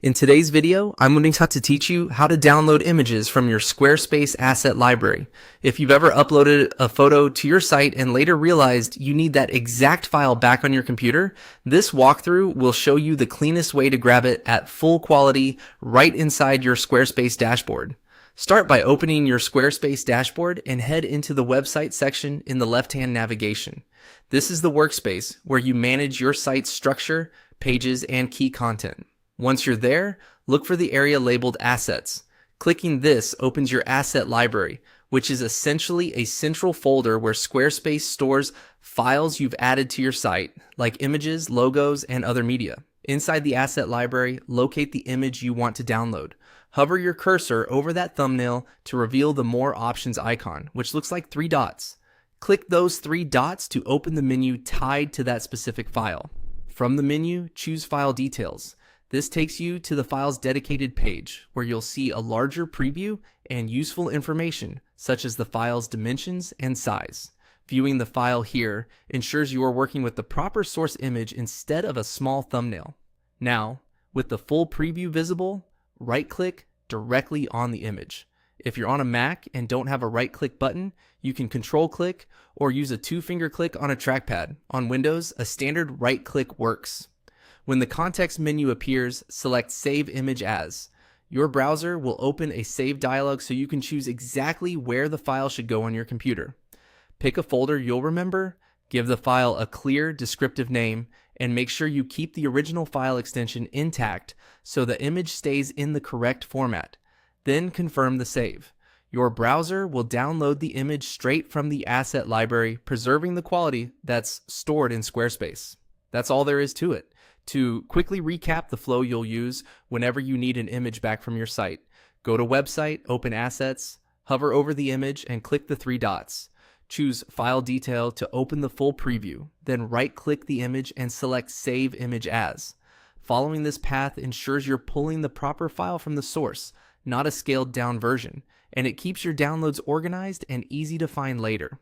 In today's video, I'm going to teach you how to download images from your Squarespace asset library. If you've ever uploaded a photo to your site and later realized you need that exact file back on your computer, this walkthrough will show you the cleanest way to grab it at full quality right inside your Squarespace dashboard. Start by opening your Squarespace dashboard and head into the website section in the left-hand navigation. This is the workspace where you manage your site's structure, pages, and key content. Once you're there, look for the area labeled Assets. Clicking this opens your asset library, which is essentially a central folder where Squarespace stores files you've added to your site, like images, logos, and other media. Inside the asset library, locate the image you want to download. Hover your cursor over that thumbnail to reveal the More Options icon, which looks like 3 dots. Click those 3 dots to open the menu tied to that specific file. From the menu, choose File Details. This takes you to the file's dedicated page, where you'll see a larger preview and useful information, such as the file's dimensions and size. Viewing the file here ensures you are working with the proper source image instead of a small thumbnail. Now, with the full preview visible, right-click directly on the image. If you're on a Mac and don't have a right-click button, you can control-click or use a 2-finger click on a trackpad. On Windows, a standard right-click works. When the context menu appears, select Save Image As. Your browser will open a save dialog so you can choose exactly where the file should go on your computer. Pick a folder you'll remember, give the file a clear, descriptive name, and make sure you keep the original file extension intact so the image stays in the correct format. Then confirm the save. Your browser will download the image straight from the asset library, preserving the quality that's stored in Squarespace. That's all there is to it. To quickly recap the flow you'll use whenever you need an image back from your site, go to Website, open Assets, hover over the image and click the 3 dots. Choose File Detail to open the full preview, then right-click the image and select Save Image As. Following this path ensures you're pulling the proper file from the source, not a scaled-down version, and it keeps your downloads organized and easy to find later.